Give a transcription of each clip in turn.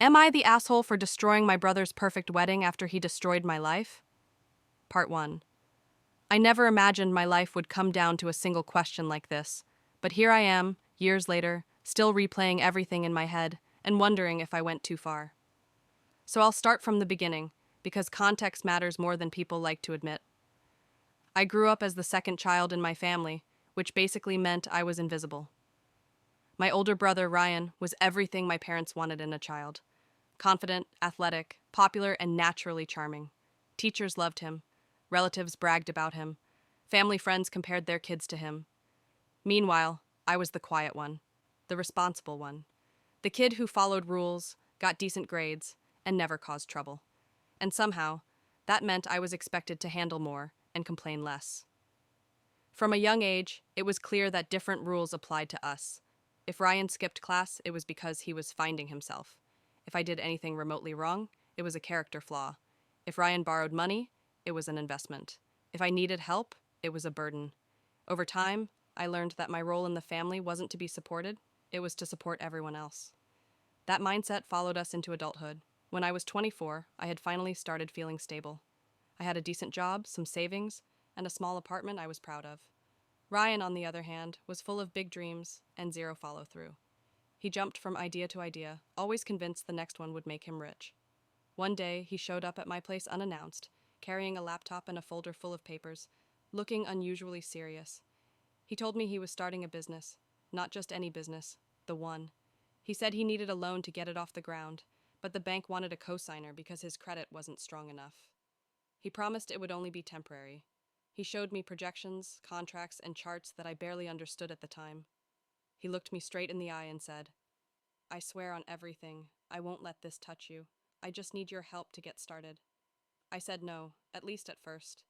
Am I the asshole for destroying my brother's perfect wedding after he destroyed my life? Part 1. I never imagined my life would come down to a single question like this, but here I am, years later, still replaying everything in my head and wondering if I went too far. So I'll start from the beginning, because context matters more than people like to admit. I grew up as the second child in my family, which basically meant I was invisible. My older brother, Ryan, was everything my parents wanted in a child. Confident, athletic, popular, and naturally charming. Teachers loved him. Relatives bragged about him. Family friends compared their kids to him. Meanwhile, I was the quiet one, the responsible one, the kid who followed rules, got decent grades, and never caused trouble. And somehow, that meant I was expected to handle more and complain less. From a young age, it was clear that different rules applied to us. If Ryan skipped class, it was because he was finding himself. If I did anything remotely wrong, it was a character flaw. If Ryan borrowed money, it was an investment. If I needed help, it was a burden. Over time, I learned that my role in the family wasn't to be supported, it was to support everyone else. That mindset followed us into adulthood. When I was 24, I had finally started feeling stable. I had a decent job, some savings, and a small apartment I was proud of. Ryan, on the other hand, was full of big dreams and zero follow-through. He jumped from idea to idea, always convinced the next one would make him rich. One day, he showed up at my place unannounced, carrying a laptop and a folder full of papers, looking unusually serious. He told me he was starting a business, not just any business, the one. He said he needed a loan to get it off the ground, but the bank wanted a cosigner because his credit wasn't strong enough. He promised it would only be temporary. He showed me projections, contracts, and charts that I barely understood at the time. He looked me straight in the eye and said, "I swear on everything, I won't let this touch you. I just need your help to get started." I said no, at least at first.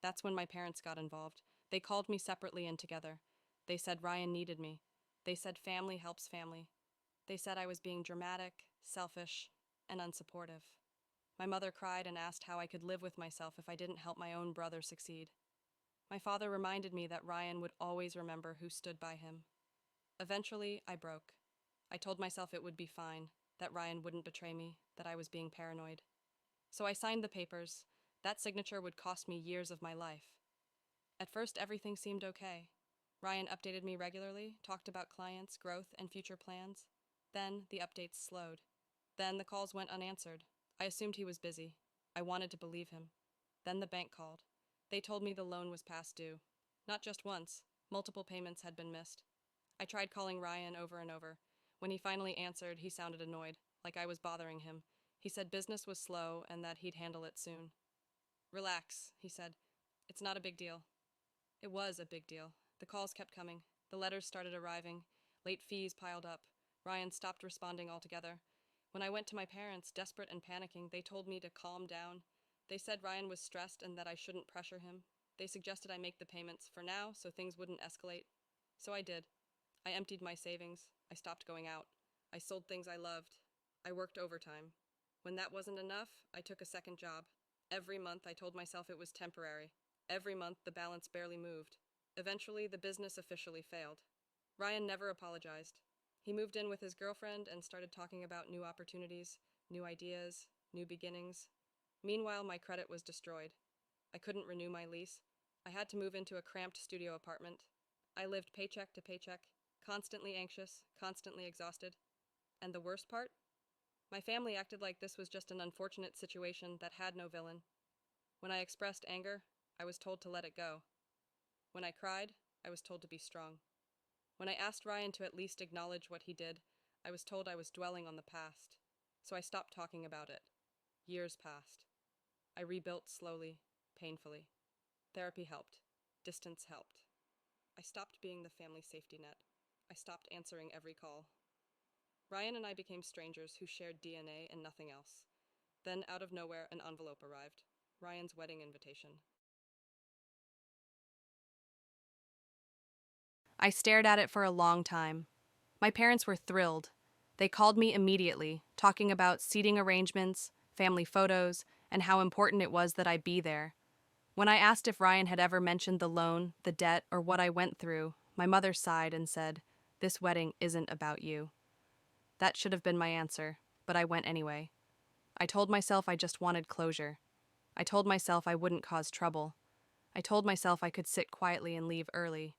That's when my parents got involved. They called me separately and together. They said Ryan needed me. They said family helps family. They said I was being dramatic, selfish, and unsupportive. My mother cried and asked how I could live with myself if I didn't help my own brother succeed. My father reminded me that Ryan would always remember who stood by him. Eventually, I broke. I told myself it would be fine, that Ryan wouldn't betray me, that I was being paranoid. So I signed the papers. That signature would cost me years of my life. At first, everything seemed okay. Ryan updated me regularly, talked about clients, growth, and future plans. Then, the updates slowed. Then, the calls went unanswered. I assumed he was busy. I wanted to believe him. Then the bank called. They told me the loan was past due. Not just once. Multiple payments had been missed. I tried calling Ryan over and over. When he finally answered, he sounded annoyed, like I was bothering him. He said business was slow and that he'd handle it soon. "Relax," he said. "It's not a big deal." It was a big deal. The calls kept coming. The letters started arriving. Late fees piled up. Ryan stopped responding altogether. When I went to my parents, desperate and panicking, they told me to calm down. They said Ryan was stressed and that I shouldn't pressure him. They suggested I make the payments for now so things wouldn't escalate. So I did. I emptied my savings. I stopped going out. I sold things I loved. I worked overtime. When that wasn't enough, I took a second job. Every month I told myself it was temporary. Every month the balance barely moved. Eventually the business officially failed. Ryan never apologized. He moved in with his girlfriend and started talking about new opportunities, new ideas, new beginnings. Meanwhile, my credit was destroyed. I couldn't renew my lease. I had to move into a cramped studio apartment. I lived paycheck to paycheck, constantly anxious, constantly exhausted. And the worst part? My family acted like this was just an unfortunate situation that had no villain. When I expressed anger, I was told to let it go. When I cried, I was told to be strong. When I asked Ryan to at least acknowledge what he did, I was told I was dwelling on the past. So I stopped talking about it. Years passed. I rebuilt slowly, painfully. Therapy helped. Distance helped. I stopped being the family safety net. I stopped answering every call. Ryan and I became strangers who shared DNA and nothing else. Then, out of nowhere, an envelope arrived. Ryan's wedding invitation. I stared at it for a long time. My parents were thrilled. They called me immediately, talking about seating arrangements, family photos, and how important it was that I be there. When I asked if Ryan had ever mentioned the loan, the debt, or what I went through, my mother sighed and said, "This wedding isn't about you." That should have been my answer. but I went anyway. I told myself I just wanted closure. I told myself I wouldn't cause trouble. I told myself I could sit quietly and leave early.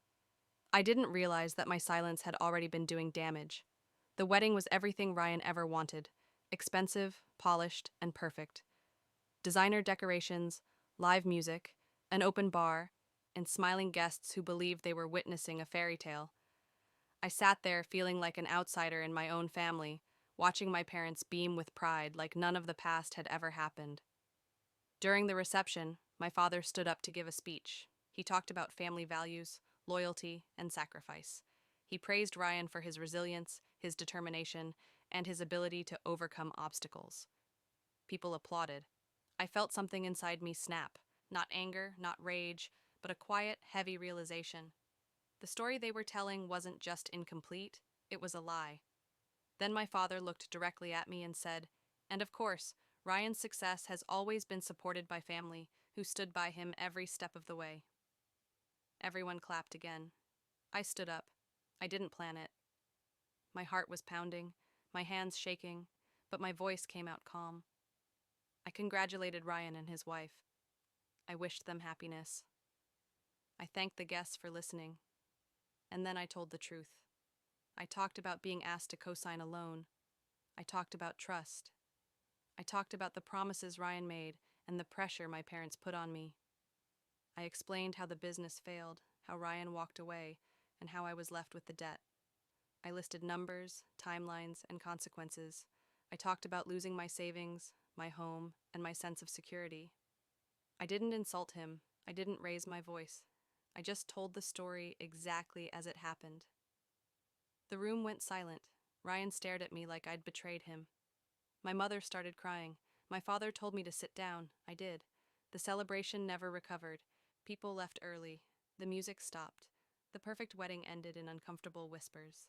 I didn't realize that my silence had already been doing damage. The wedding was everything Ryan ever wanted: expensive, polished, and perfect. Designer decorations, live music, an open bar, and smiling guests who believed they were witnessing a fairy tale. I sat there feeling like an outsider in my own family, watching my parents beam with pride like none of the past had ever happened. During the reception, my father stood up to give a speech. He talked about family values, loyalty, and sacrifice. He praised Ryan for his resilience, his determination, and his ability to overcome obstacles. People applauded. I felt something inside me snap. Not anger, not rage, but a quiet, heavy realization. The story they were telling wasn't just incomplete, it was a lie. Then my father looked directly at me and said, "And of course, Ryan's success has always been supported by family, who stood by him every step of the way." Everyone clapped again. I stood up. I didn't plan it. My heart was pounding, my hands shaking, but my voice came out calm. I congratulated Ryan and his wife. I wished them happiness. I thanked the guests for listening. And then I told the truth. I talked about being asked to co-sign a loan. I talked about trust. I talked about the promises Ryan made and the pressure my parents put on me. I explained how the business failed, how Ryan walked away, and how I was left with the debt. I listed numbers, timelines, and consequences. I talked about losing my savings, my home, and my sense of security. I didn't insult him. I didn't raise my voice. I just told the story exactly as it happened. The room went silent. Ryan stared at me like I'd betrayed him. My mother started crying. My father told me to sit down. I did. The celebration never recovered. People left early. The music stopped. The perfect wedding ended in uncomfortable whispers.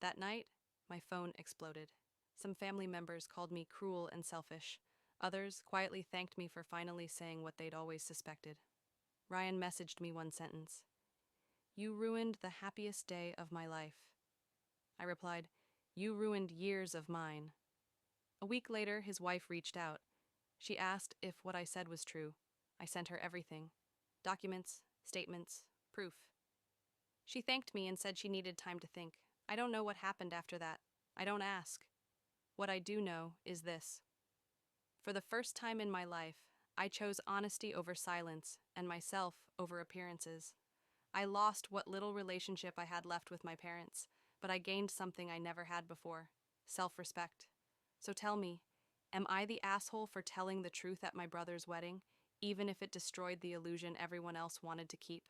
That night, my phone exploded. Some family members called me cruel and selfish. Others quietly thanked me for finally saying what they'd always suspected. Ryan messaged me one sentence: "You ruined the happiest day of my life." I replied, "You ruined years of mine." A week later, his wife reached out. She asked if what I said was true. I sent her everything: documents, statements, proof. She thanked me and said she needed time to think. I don't know what happened after that. I don't ask. What I do know is this: for the first time in my life, I chose honesty over silence and myself over appearances. I lost what little relationship I had left with my parents, but I gained something I never had before: self-respect. So tell me, am I the asshole for telling the truth at my brother's wedding, even if it destroyed the illusion everyone else wanted to keep?